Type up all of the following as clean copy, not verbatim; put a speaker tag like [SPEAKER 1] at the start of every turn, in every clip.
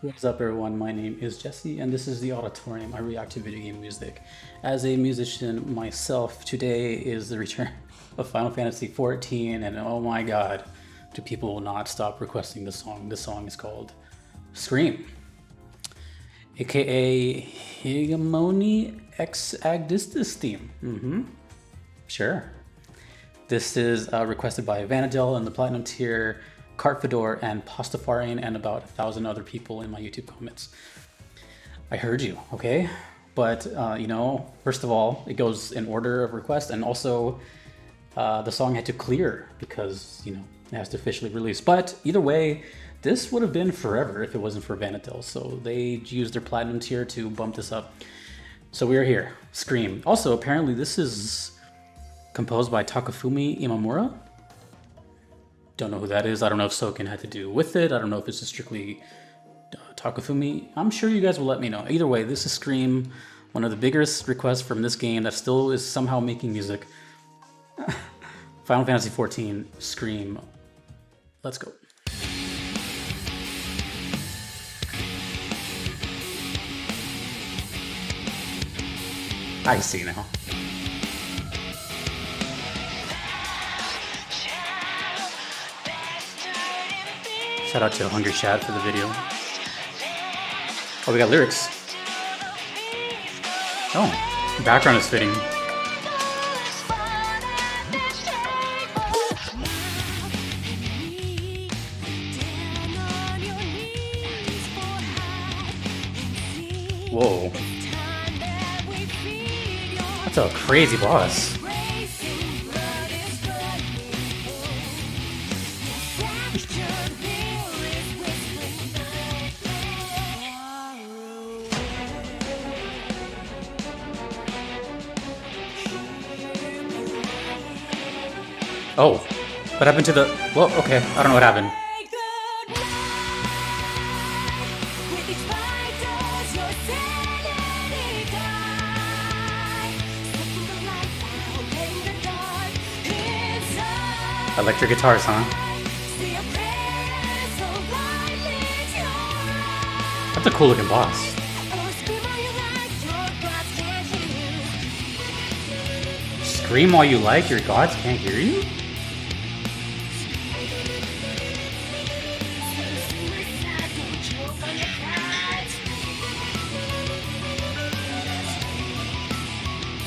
[SPEAKER 1] What's up, everyone? My name is Jesse, and this is the Auditorium. I react to video game music. As a musician myself, today is the return of Final Fantasy XIV, and oh my god, do people not stop requesting this song. This song is called Scream, aka Moony X Agdistis theme. Sure. This is requested by Vanadel in the Platinum tier, Cartfedor and Pastafarian, and about 1,000 other people in my YouTube comments. I heard you, okay? But, you know, first of all, it goes in order of request, and also the song had to clear because, you know, it has to officially release. But either way, this would have been forever if it wasn't for Vanadel. So they used their Platinum tier to bump this up. So we are here, Scream. Also, apparently this is composed by Takafumi Imamura. Don't know who that is. I don't know if Soken had to do with it. I don't know if it's just strictly Takafumi. I'm sure you guys will let me know. Either way, this is Scream, one of the biggest requests from this game that still is somehow making music. Final Fantasy XIV, Scream. Let's go. I see now. Shout out to Hungry Chad for the video. Oh, we got lyrics. Oh, background is fitting. Whoa. That's a crazy boss. Oh, what happened to the... Well, okay, I don't know what happened. Electric guitars, huh? That's a cool looking boss. Scream all you like, your gods can't hear you?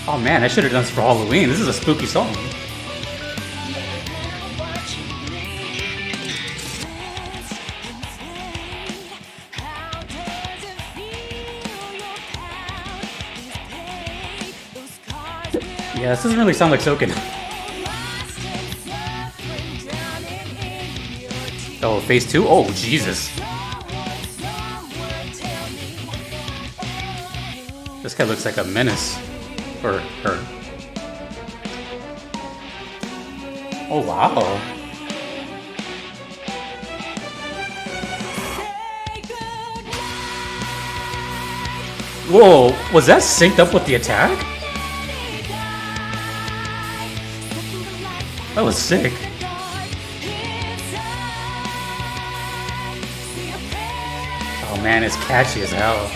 [SPEAKER 1] Oh man, I should have done this for Halloween. This is a spooky song. Yeah, this doesn't really sound like Soken. Oh, phase 2? Oh, Jesus. This guy looks like a menace. Or her. Oh, wow. Whoa, was that synced up with the attack? That was sick. Oh man, it's catchy as hell.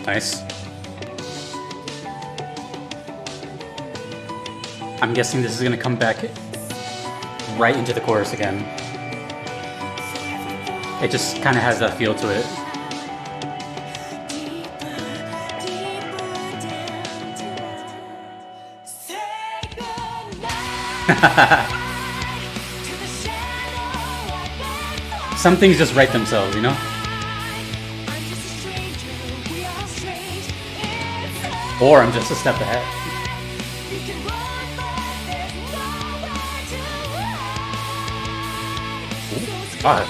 [SPEAKER 1] Nice. I'm guessing this is gonna come back right into the chorus again. It just kind of has that feel to it. Some things just write themselves, you know? Or I'm just a step ahead. Ooh, God.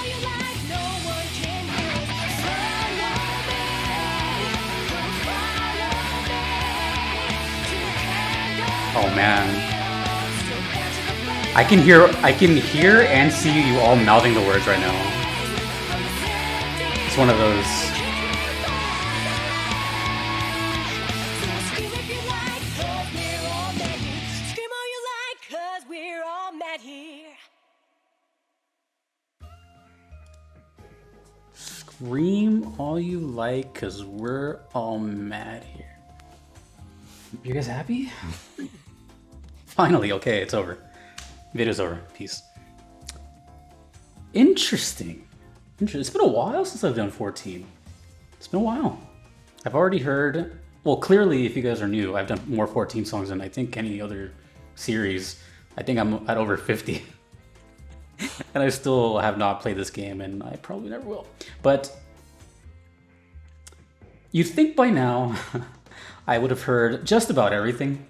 [SPEAKER 1] man. I can hear and see you all mouthing the words right now. It's one of those. Scream all you like, cause we're all mad here. You guys happy? Finally, okay, it's over. Video's over. Peace. Interesting. It's been a while since I've done 14. It's been a while. I've already heard... Well, clearly, if you guys are new, I've done more 14 songs than I think any other series. I think I'm at over 50. And I still have not played this game, and I probably never will. But you'd think by now I would have heard just about everything.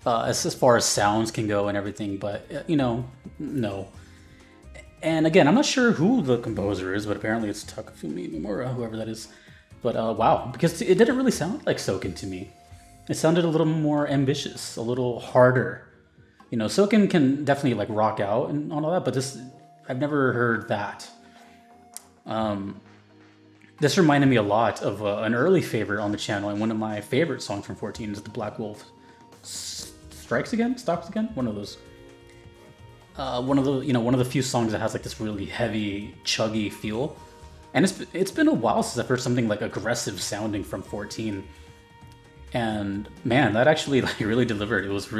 [SPEAKER 1] As far as sounds can go and everything, but you know, no. And again, I'm not sure who the composer is, but apparently it's Takafumi Nomura, whoever that is. But wow, because it didn't really sound like Soken to me. It sounded a little more ambitious, a little harder. You know, Soken can definitely like rock out and all that, but this, I've never heard that. This reminded me a lot of an early favorite on the channel, and one of my favorite songs from 14 is the Black Wolf. Stalks again? One of those. One of the few songs that has like this really heavy, chuggy feel. And it's been a while since I've heard something like aggressive sounding from 14. And man, that actually like really delivered. It was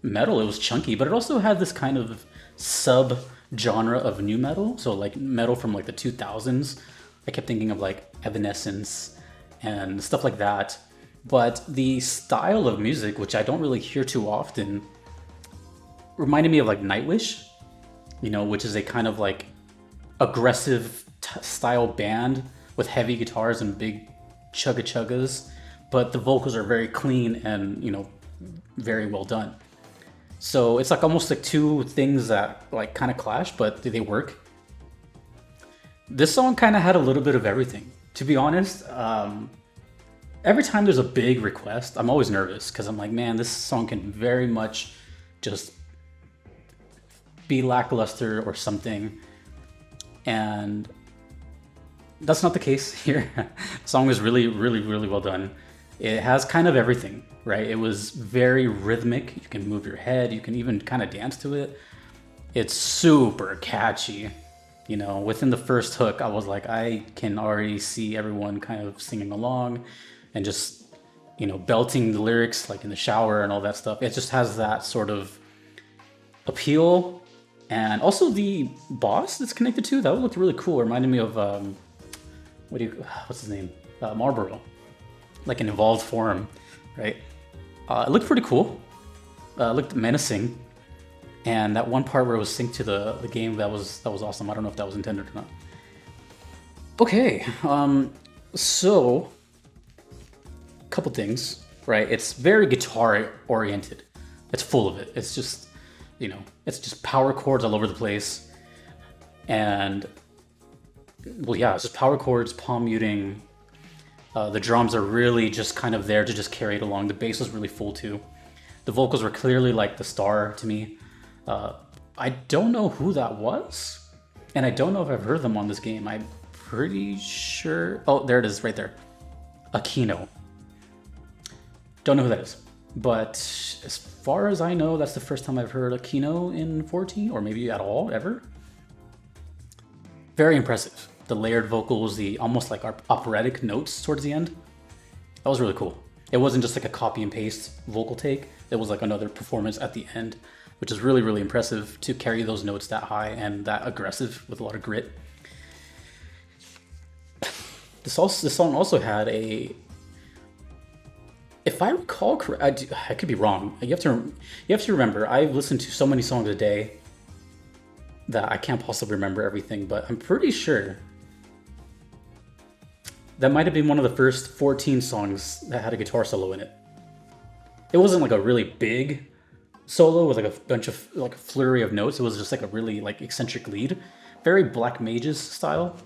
[SPEAKER 1] metal, it was chunky, but it also had this kind of sub genre of new metal. So like metal from like the 2000s. I kept thinking of like Evanescence and stuff like that. But the style of music, which I don't really hear too often, reminded me of like Nightwish, you know, which is a kind of like aggressive style band with heavy guitars and big chugga-chuggas, but the vocals are very clean and, you know, very well done. So it's like almost like two things that like kind of clash, but they work. This song kind of had a little bit of everything, to be honest. Every time there's a big request, I'm always nervous because I'm like, man, this song can very much just be lackluster or something. And that's not the case here. The song is really, really, really well done. It has kind of everything, right? It was very rhythmic. You can move your head. You can even kind of dance to it. It's super catchy. You know, within the first hook, I was like, I can already see everyone kind of singing along and just, you know, belting the lyrics like in the shower and all that stuff. It just has that sort of appeal. And also the boss that's connected to, that looked really cool. It reminded me of, what's his name? Marlboro. Like an evolved form, right? It looked pretty cool. It looked menacing. And that one part where it was synced to the game, that was awesome. I don't know if that was intended or not. Okay, so couple things, right? It's very guitar oriented. It's full of it. It's just, you know, it's just power chords all over the place. And well, yeah, it's just power chords, palm muting. The drums are really just kind of there to just carry it along. The bass was really full too. The vocals were clearly like the star to me. I don't know who that was, and I don't know if I've heard them on this game. I'm pretty sure. Oh, there it is, right there. Aquino. Don't know who that is, but as far as I know, that's the first time I've heard Aquino in 14, or maybe at all, ever. Very impressive. The layered vocals, the almost like operatic notes towards the end. That was really cool. It wasn't just like a copy and paste vocal take. It was like another performance at the end, which is really, really impressive to carry those notes that high and that aggressive with a lot of grit. This song also had a, if I recall correct, I could be wrong. You have to remember, I've listened to so many songs a day that I can't possibly remember everything, but I'm pretty sure that might have been one of the first 14 songs that had a guitar solo in it. It wasn't like a really big solo with like a bunch of like a flurry of notes. It was just like a really like eccentric lead, very Black Mages style.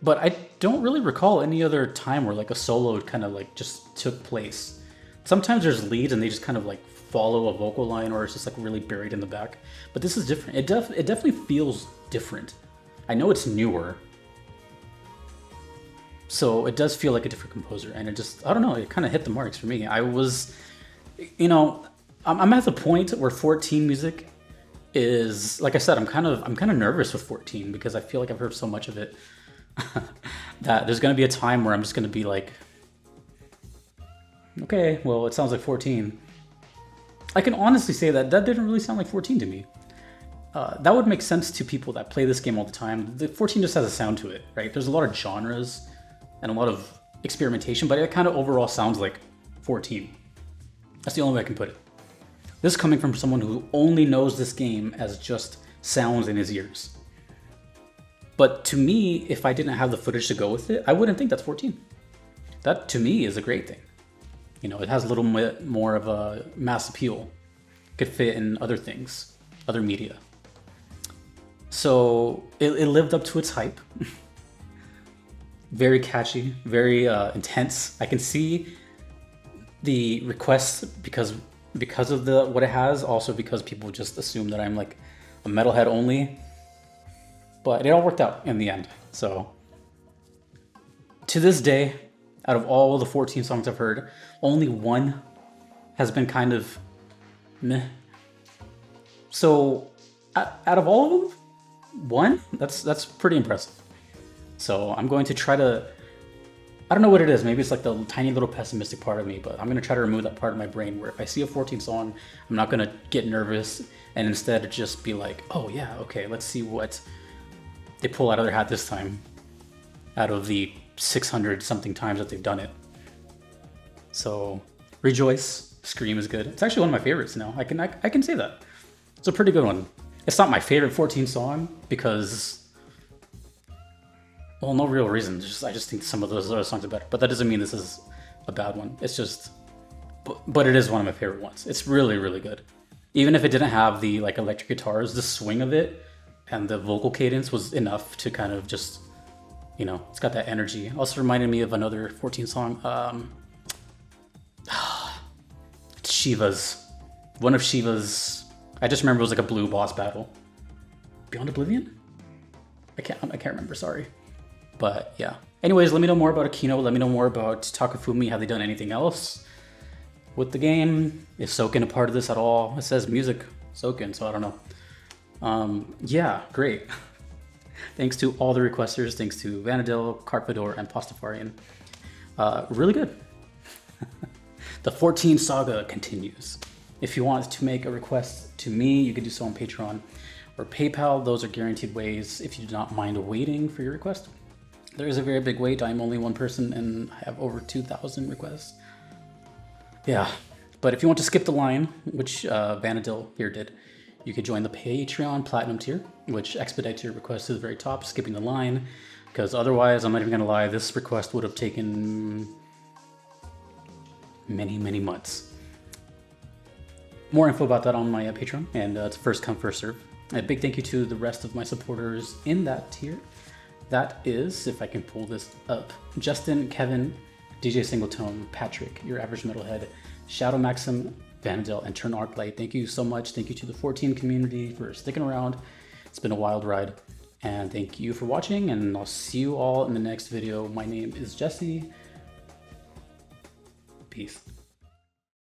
[SPEAKER 1] But I don't really recall any other time where like a solo kind of like just took place. Sometimes there's leads and they just kind of like follow a vocal line, or it's just like really buried in the back. But this is different. It definitely feels different. I know it's newer, so it does feel like a different composer, and it just, I don't know, it kind of hit the marks for me. I was, you know, I'm at the point where 14 music is, like I said, I'm kind of nervous with 14 because I feel like I've heard so much of it that there's going to be a time where I'm just going to be like, okay, well, it sounds like 14. I can honestly say that didn't really sound like 14 to me. That would make sense to people that play this game all the time. The 14 just has a sound to it, right? There's a lot of genres and a lot of experimentation, but it kind of overall sounds like 14. That's the only way I can put it. This is coming from someone who only knows this game as just sounds in his ears. But to me, if I didn't have the footage to go with it, I wouldn't think that's 14. That, to me, is a great thing. You know, it has a little bit more of a mass appeal. It could fit in other things, other media. So it lived up to its hype. Very catchy, very intense. I can see the requests because of what it has, also because people just assume that I'm like a metalhead only. But it all worked out in the end. So to this day, out of all the 14 songs I've heard, only one has been kind of meh. So out of all of them, one? That's pretty impressive. So I'm going to try to, I don't know what it is. Maybe it's like the tiny little pessimistic part of me, but I'm going to try to remove that part of my brain where if I see a 14 song, I'm not going to get nervous and instead just be like, oh yeah, okay, let's see what they pull out of their hat this time out of the 600 something times that they've done it. So rejoice, Scream is good. It's actually one of my favorites now. I can say that. It's a pretty good one. It's not my favorite 14 song because, well, no real reason. I just think some of those other songs are better. But that doesn't mean this is a bad one. It's just, but it is one of my favorite ones. It's really, really good. Even if it didn't have the like electric guitars, the swing of it and the vocal cadence was enough to kind of just, you know, it's got that energy. Also reminded me of another 14 song. Shiva's. One of Shiva's. I just remember it was like a blue boss battle. Beyond Oblivion? I can't remember, sorry. But yeah. Anyways, let me know more about Akino. Let me know more about Takafumi. Have they done anything else with the game? Is Soken a part of this at all? It says music Soken, so I don't know. Yeah, great. Thanks to all the requesters. Thanks to Vanadil, Carpador, and Pastafarian. Really good. The 14 saga continues. If you want to make a request to me, you can do so on Patreon or PayPal. Those are guaranteed ways if you do not mind waiting for your request. There is a very big wait. I'm only one person and I have over 2,000 requests. Yeah, but if you want to skip the line, which Vanadil here did, you could join the Patreon Platinum tier, which expedites your request to the very top, skipping the line, because otherwise, I'm not even gonna lie, this request would have taken many, many months. More info about that on my Patreon, and it's first come, first serve. A big thank you to the rest of my supporters in that tier. That is, if I can pull this up, Justin, Kevin, DJ Singletone, Patrick, Your Average Metalhead, Shadow Maxim, Vanadil, and Turn Arclight. Thank you so much. Thank you to the 14 community for sticking around. It's been a wild ride. And thank you for watching, and I'll see you all in the next video. My name is Jesse. Peace.